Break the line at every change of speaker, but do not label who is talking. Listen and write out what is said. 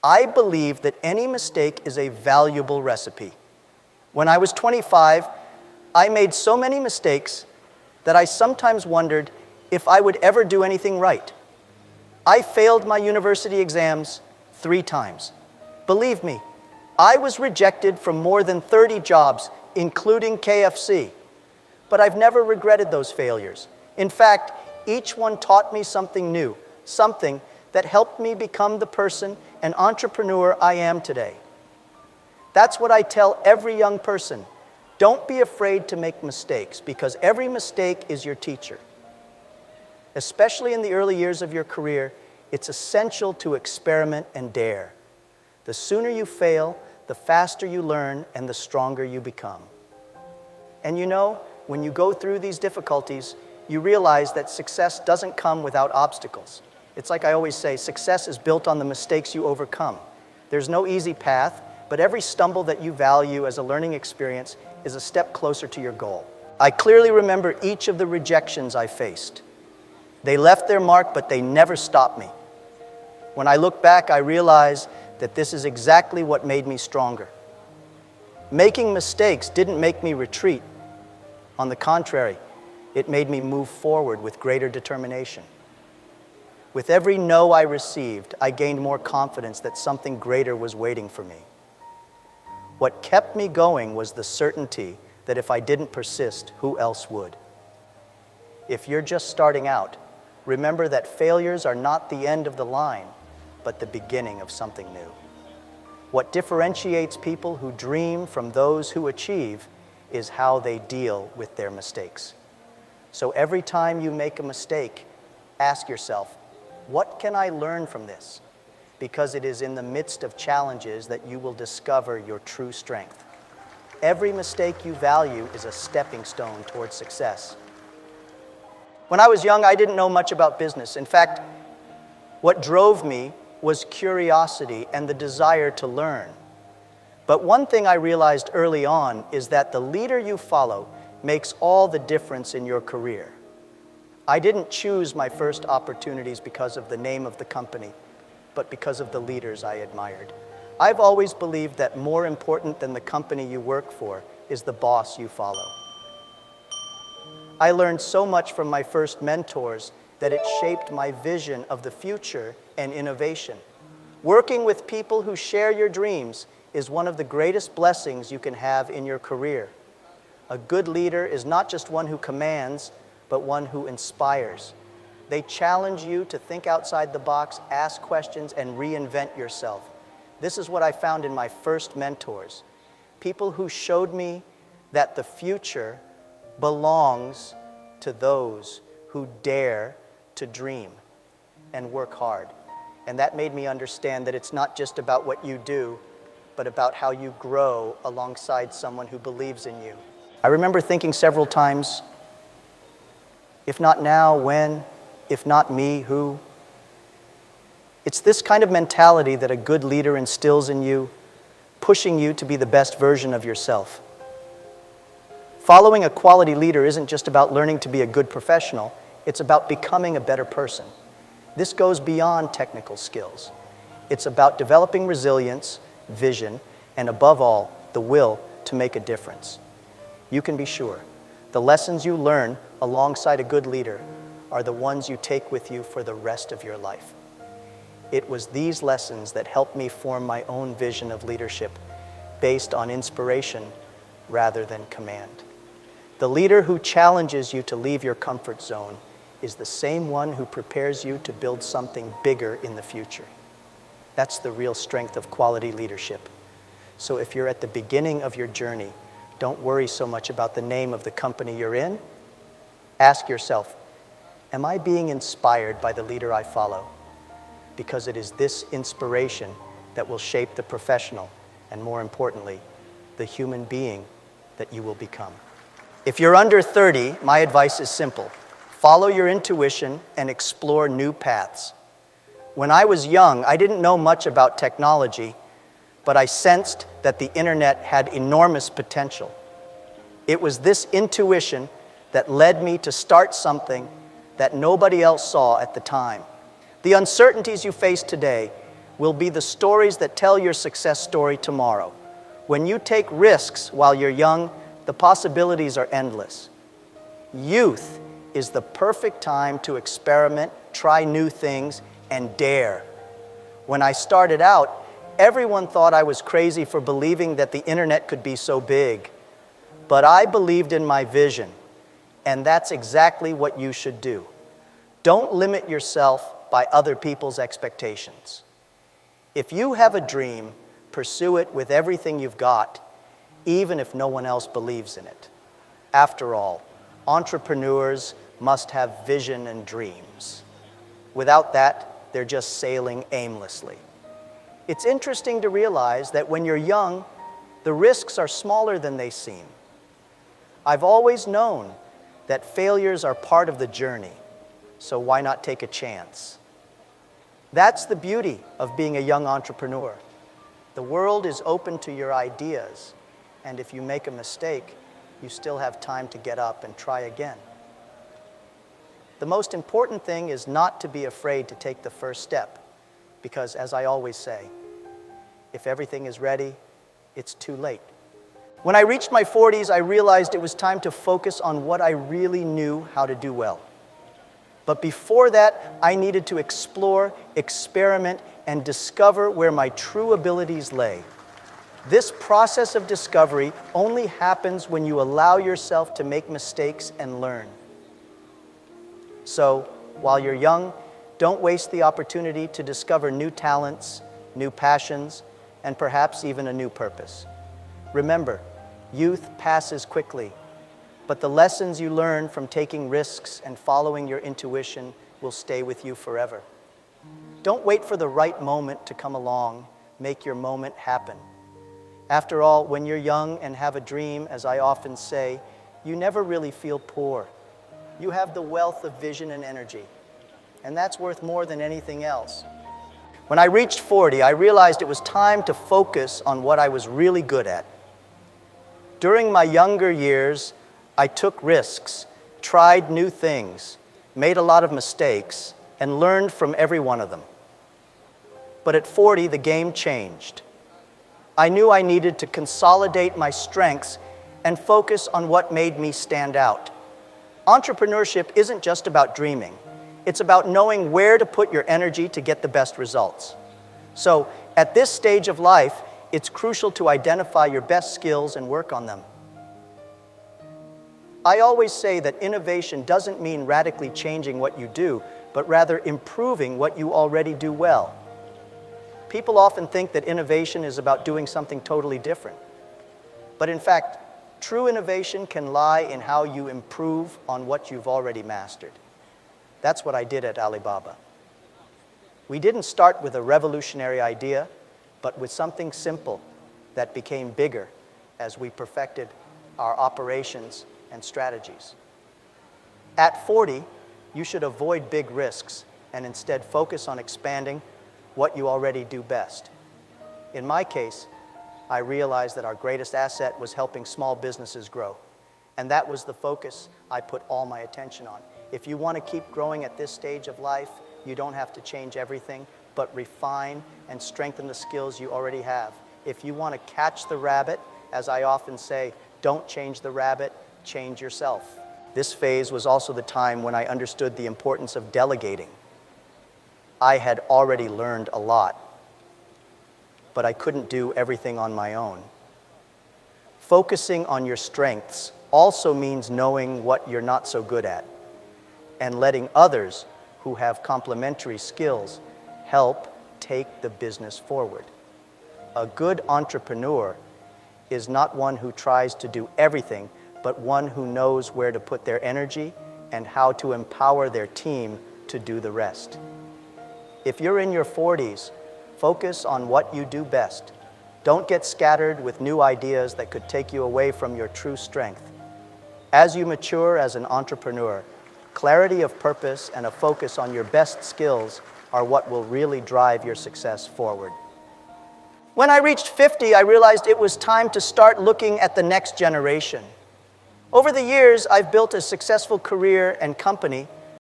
I believe that any mistake is a valuable recipe. When I was 25, I made so many mistakes that I sometimes wondered if I would ever do anything right. I failed my university exams 3 times. Believe me, I was rejected from more than 30 jobs, including KFC. But I've never regretted those failures. In fact, each one taught me something new, something that helped me become the person and entrepreneur I am today. That's what I tell every young person. Don't be afraid to make mistakes, because every mistake is your teacher. Especially in the early years of your career, it's essential to experiment and dare. The sooner you fail, the faster you learn and the stronger you become. And you know, when you go through these difficulties, you realize that success doesn't come without obstacles. It's like I always say, success is built on the mistakes you overcome. There's no easy path, but every stumble that you value as a learning experience is a step closer to your goal. I clearly remember each of the rejections I faced. They left their mark, but they never stopped me. When I look back, I realize that this is exactly what made me stronger. Making mistakes didn't make me retreat. On the contrary, it made me move forward with greater determination. With every no I received, I gained more confidence that something greater was waiting for me. What kept me going was the certainty that if I didn't persist, who else would? If you're just starting out, remember that failures are not the end of the line, but the beginning of something new. What differentiates people who dream from those who achieve is how they deal with their mistakes. So every time you make a mistake, ask yourself, what can I learn from this? Because it is in the midst of challenges that you will discover your true strength. Every mistake you value is a stepping stone towards success. When I was young, I didn't know much about business. In fact, what drove me was curiosity and the desire to learn. But one thing I realized early on is that the leader you follow makes all the difference in your career. I didn't choose my first opportunities because of the name of the company, but because of the leaders I admired. I've always believed that more important than the company you work for is the boss you follow. I learned so much from my first mentors that it shaped my vision of the future and innovation. Working with people who share your dreams is one of the greatest blessings you can have in your career. A good leader is not just one who commands, but one who inspires. They challenge you to think outside the box, ask questions, and reinvent yourself. This is what I found in my first mentors. People who showed me that the future belongs to those who dare to dream and work hard. And that made me understand that it's not just about what you do, but about how you grow alongside someone who believes in you. I remember thinking several times, if not now, when? If not me, who? It's this kind of mentality that a good leader instills in you, pushing you to be the best version of yourself. Following a quality leader isn't just about learning to be a good professional, it's about becoming a better person. This goes beyond technical skills. It's about developing resilience, vision, and above all, the will to make a difference. You can be sure, the lessons you learn alongside a good leader are the ones you take with you for the rest of your life. It was these lessons that helped me form my own vision of leadership based on inspiration rather than command. The leader who challenges you to leave your comfort zone is the same one who prepares you to build something bigger in the future. That's the real strength of quality leadership. So if you're at the beginning of your journey, don't worry so much about the name of the company you're in. Ask yourself, am I being inspired by the leader I follow? Because it is this inspiration that will shape the professional and, more importantly, the human being that you will become. If you're under 30, my advice is simple. Follow your intuition and explore new paths. When I was young, I didn't know much about technology, but I sensed that the internet had enormous potential. It was this intuition that led me to start something that nobody else saw at the time. The uncertainties you face today will be the stories that tell your success story tomorrow. When you take risks while you're young, the possibilities are endless. Youth is the perfect time to experiment, try new things, and dare. When I started out, everyone thought I was crazy for believing that the internet could be so big. But I believed in my vision, and that's exactly what you should do. Don't limit yourself by other people's expectations. If you have a dream, pursue it with everything you've got, even if no one else believes in it. After all, entrepreneurs must have vision and dreams. Without that, they're just sailing aimlessly. It's interesting to realize that when you're young, the risks are smaller than they seem. I've always known that failures are part of the journey, so why not take a chance? That's the beauty of being a young entrepreneur. The world is open to your ideas, and if you make a mistake, you still have time to get up and try again. The most important thing is not to be afraid to take the first step, because as I always say, if everything is ready, it's too late. When I reached my 40s, I realized it was time to focus on what I really knew how to do well. But before that, I needed to explore, experiment, and discover where my true abilities lay. This process of discovery only happens when you allow yourself to make mistakes and learn. So, while you're young, don't waste the opportunity to discover new talents, new passions, and perhaps even a new purpose. Remember, youth passes quickly, but the lessons you learn from taking risks and following your intuition will stay with you forever. Don't wait for the right moment to come along. Make your moment happen. After all, when you're young and have a dream, as I often say, you never really feel poor. You have the wealth of vision and energy, and that's worth more than anything else. When I reached 40, I realized it was time to focus on what I was really good at. During my younger years, I took risks, tried new things, made a lot of mistakes, and learned from every one of them. But at 40, the game changed. I knew I needed to consolidate my strengths and focus on what made me stand out. Entrepreneurship isn't just about dreaming. It's about knowing where to put your energy to get the best results. So, at this stage of life, it's crucial to identify your best skills and work on them. I always say that innovation doesn't mean radically changing what you do, but rather improving what you already do well. People often think that innovation is about doing something totally different. But in fact, true innovation can lie in how you improve on what you've already mastered. That's what I did at Alibaba. We didn't start with a revolutionary idea, but with something simple that became bigger as we perfected our operations and strategies. At 40, you should avoid big risks and instead focus on expanding what you already do best. In my case, I realized that our greatest asset was helping small businesses grow, and that was the focus I put all my attention on. If you want to keep growing at this stage of life, you don't have to change everything, but refine and strengthen the skills you already have. If you want to catch the rabbit, as I often say, don't change the rabbit, change yourself. This phase was also the time when I understood the importance of delegating. I had already learned a lot, but I couldn't do everything on my own. Focusing on your strengths also means knowing what you're not so good at and letting others who have complementary skills help take the business forward. A good entrepreneur is not one who tries to do everything, but one who knows where to put their energy and how to empower their team to do the rest. If you're in your 40s, focus on what you do best. Don't get scattered with new ideas that could take you away from your true strength. As you mature as an entrepreneur, clarity of purpose and a focus on your best skills are what will really drive your success forward. When I reached 50, I realized it was time to start looking at the next generation. Over the years, I've built a successful career and company,